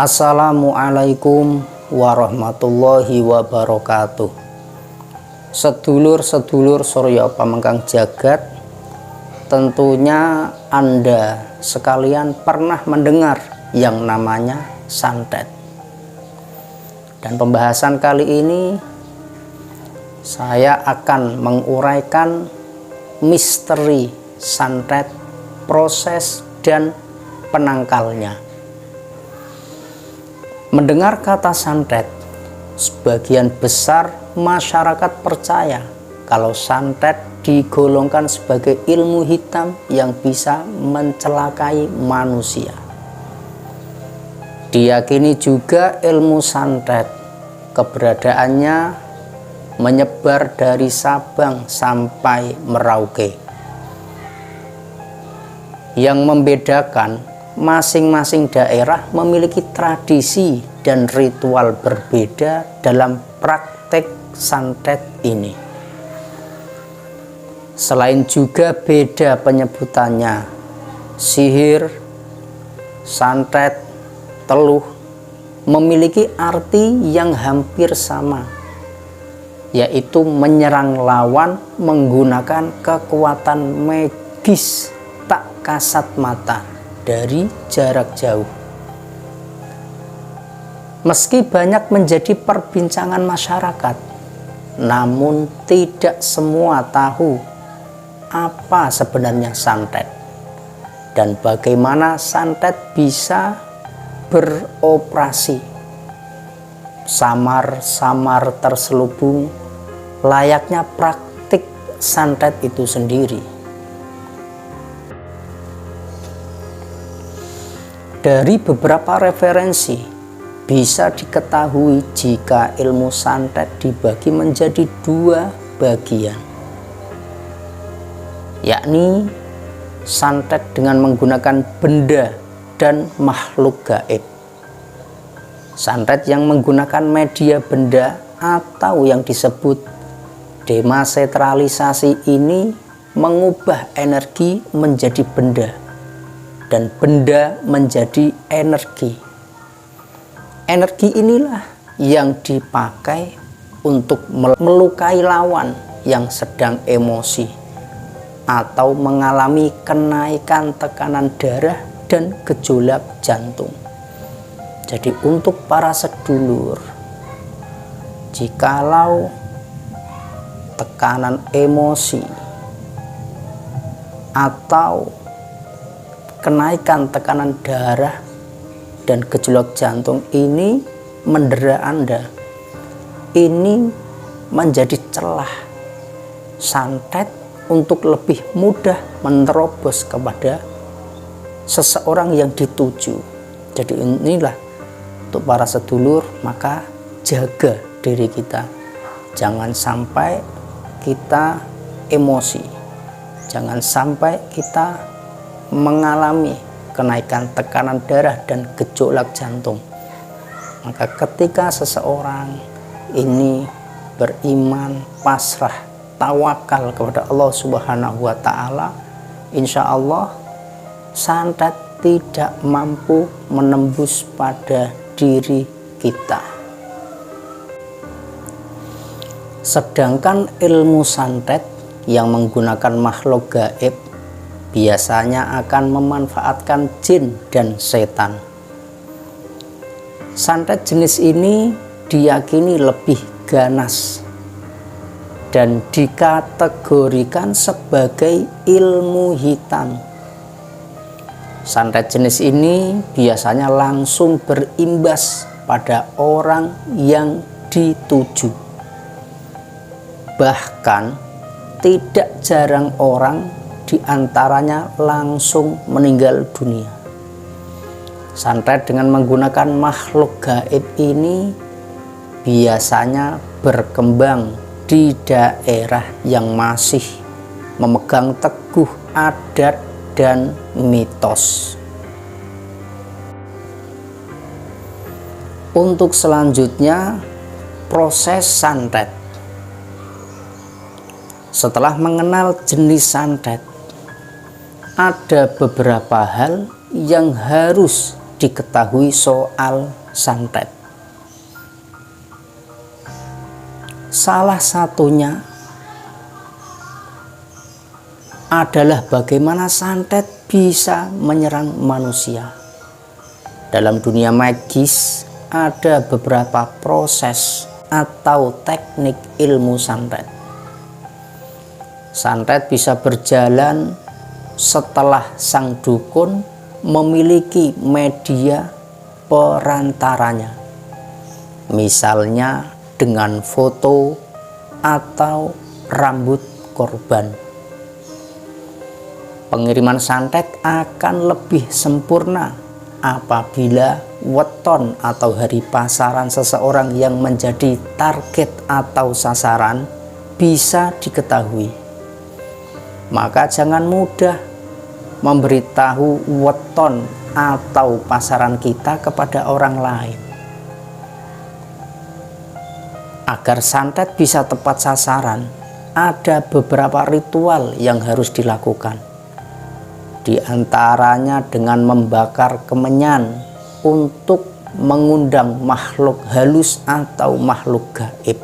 Assalamualaikum warahmatullahi wabarakatuh. Sedulur-sedulur Surya Pamengkang Jagat, tentunya Anda sekalian pernah mendengar yang namanya santet. Dan pembahasan kali ini saya akan menguraikan misteri santet, proses dan penangkalnya. Mendengar kata santet, sebagian besar masyarakat percaya kalau santet digolongkan sebagai ilmu hitam yang bisa mencelakai manusia. Diyakini juga ilmu santet keberadaannya menyebar dari Sabang sampai Merauke. Yang membedakan, masing-masing daerah memiliki tradisi dan ritual berbeda dalam praktek santet ini. Selain juga beda penyebutannya, sihir, santet, teluh memiliki arti yang hampir sama, yaitu menyerang lawan menggunakan kekuatan magis tak kasat mata dari jarak jauh. Meski banyak menjadi perbincangan masyarakat, namun tidak semua tahu apa sebenarnya santet dan bagaimana santet bisa beroperasi. Samar-samar terselubung layaknya praktik santet itu sendiri. Dari beberapa referensi bisa diketahui jika ilmu santet dibagi menjadi dua bagian, yakni santet dengan menggunakan benda dan makhluk gaib. Santet yang menggunakan media benda atau yang disebut dematerialisasi ini mengubah energi menjadi benda dan benda menjadi energi. Energi inilah yang dipakai untuk melukai lawan yang sedang emosi atau mengalami kenaikan tekanan darah dan gejolak jantung. Jadi untuk para sedulur, jikalau tekanan emosi atau kenaikan tekanan darah dan gejolak jantung ini mendera Anda, ini menjadi celah santet untuk lebih mudah menerobos kepada seseorang yang dituju. Jadi inilah untuk para sedulur, maka jaga diri kita, jangan sampai kita emosi, jangan sampai kita mengalami kenaikan tekanan darah dan gejolak jantung. Maka ketika seseorang ini beriman, pasrah, tawakal kepada Allah Subhanahu wa Ta'ala, insya Allah santet tidak mampu menembus pada diri kita. Sedangkan ilmu santet yang menggunakan makhluk gaib biasanya akan memanfaatkan jin dan setan. Santet jenis ini diyakini lebih ganas dan dikategorikan sebagai ilmu hitam. Santet jenis ini biasanya langsung berimbas pada orang yang dituju. Bahkan tidak jarang orang diantaranya langsung meninggal dunia. Santet dengan menggunakan makhluk gaib ini biasanya berkembang di daerah yang masih memegang teguh adat dan mitos. Untuk selanjutnya, proses santet. Setelah mengenal jenis santet, ada beberapa hal yang harus diketahui soal santet. Salah satunya adalah bagaimana santet bisa menyerang manusia. Dalam dunia magis ada beberapa proses atau teknik ilmu santet. Santet bisa berjalan setelah sang dukun memiliki media perantaranya, misalnya dengan foto atau rambut korban. Pengiriman santet akan lebih sempurna apabila weton atau hari pasaran seseorang yang menjadi target atau sasaran bisa diketahui. Maka jangan mudah memberitahu weton atau pasaran kita kepada orang lain. Agar santet bisa tepat sasaran, ada beberapa ritual yang harus dilakukan. Di antaranya dengan membakar kemenyan untuk mengundang makhluk halus atau makhluk gaib.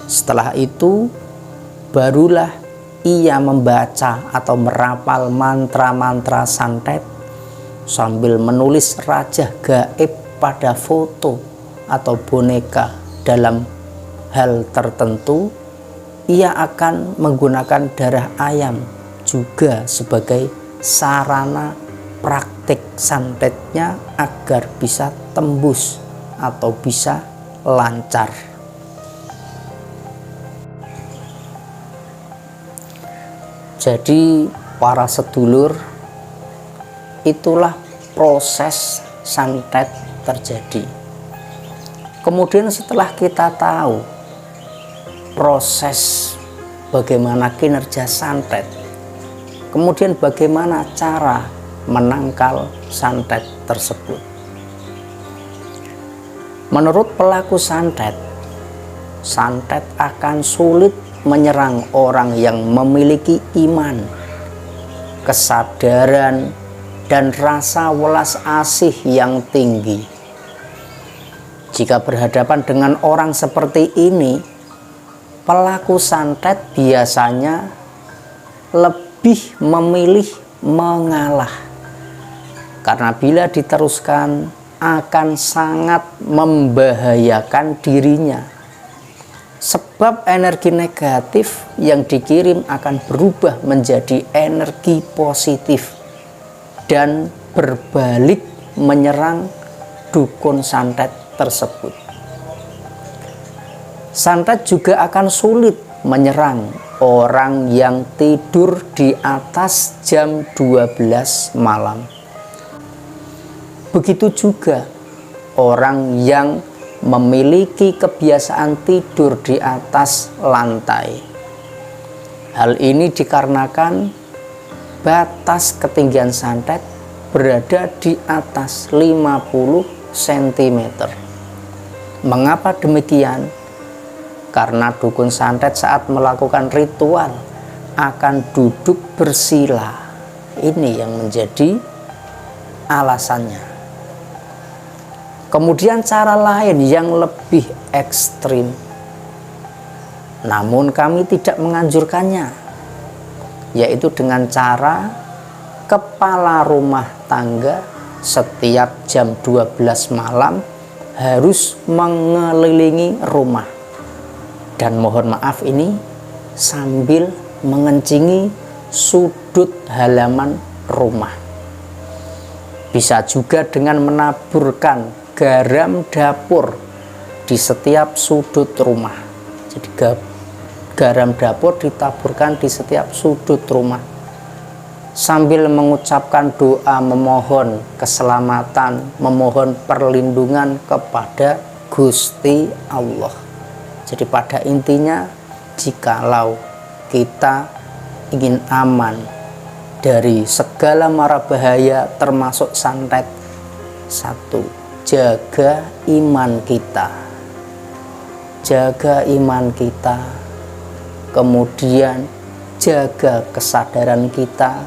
Setelah itu, barulah ia membaca atau merapal mantra-mantra santet sambil menulis rajah gaib pada foto atau boneka. Dalam hal tertentu, ia akan menggunakan darah ayam juga sebagai sarana praktik santetnya agar bisa tembus atau bisa lancar. Jadi para sedulur, itulah proses santet terjadi. Kemudian setelah kita tahu proses bagaimana kinerja santet, kemudian bagaimana cara menangkal santet tersebut. Menurut pelaku santet, santet akan sulit menyerang orang yang memiliki iman, kesadaran, dan rasa welas asih yang tinggi. Jika berhadapan dengan orang seperti ini, pelaku santet biasanya lebih memilih mengalah, karena bila diteruskan akan sangat membahayakan dirinya. Sebab energi negatif yang dikirim akan berubah menjadi energi positif dan berbalik menyerang dukun santet tersebut. Santet juga akan sulit menyerang orang yang tidur di atas jam 12 malam. Begitu juga orang yang memiliki kebiasaan tidur di atas lantai. Hal ini dikarenakan batas ketinggian santet berada di atas 50 cm. Mengapa demikian? Karena dukun santet saat melakukan ritual akan duduk bersila. Ini yang menjadi alasannya. Kemudian cara lain yang lebih ekstrim, namun kami tidak menganjurkannya, yaitu dengan cara kepala rumah tangga setiap jam 12 malam harus mengelilingi rumah. Dan mohon maaf, ini sambil mengencingi sudut halaman rumah. Bisa juga dengan menaburkan garam dapur di setiap sudut rumah. Jadi garam dapur ditaburkan di setiap sudut rumah. sambil mengucapkan doa memohon keselamatan, memohon perlindungan kepada Gusti Allah. Jadi pada intinya, jikalau kita ingin aman dari segala mara bahaya termasuk santet, satu, jaga iman kita. Jaga iman kita. Kemudian jaga kesadaran kita.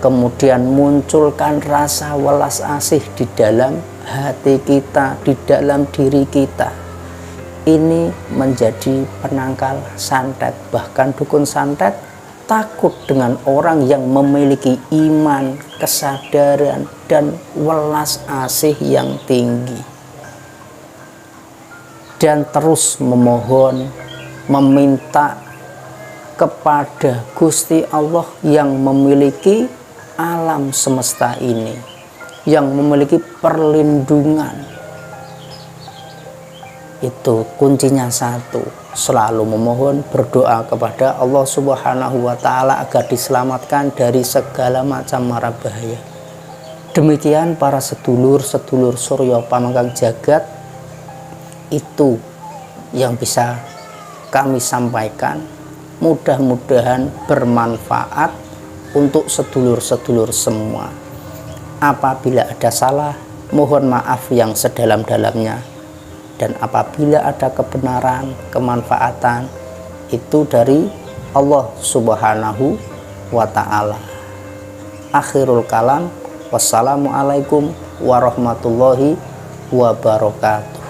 Kemudian munculkan rasa welas asih di dalam hati kita, di dalam diri kita. Ini menjadi penangkal santet. Bahkan dukun santet takut dengan orang yang memiliki iman, kesadaran, dan welas asih yang tinggi. Dan terus memohon, meminta kepada Gusti Allah yang memiliki alam semesta ini, yang memiliki perlindungan. Itu kuncinya satu, selalu memohon, berdoa kepada Allah Subhanahu wa Ta'ala agar diselamatkan dari segala macam mara bahaya. Demikian para sedulur-sedulur Surya Pamangkang Jagat, itu yang bisa kami sampaikan. Mudah-mudahan bermanfaat untuk sedulur-sedulur semua. Apabila ada salah, mohon maaf yang sedalam-dalamnya. Dan apabila ada kebenaran, kemanfaatan, itu dari Allah Subhanahu wa Ta'ala. Akhirul kalam, wassalamualaikum warahmatullahi wabarakatuh.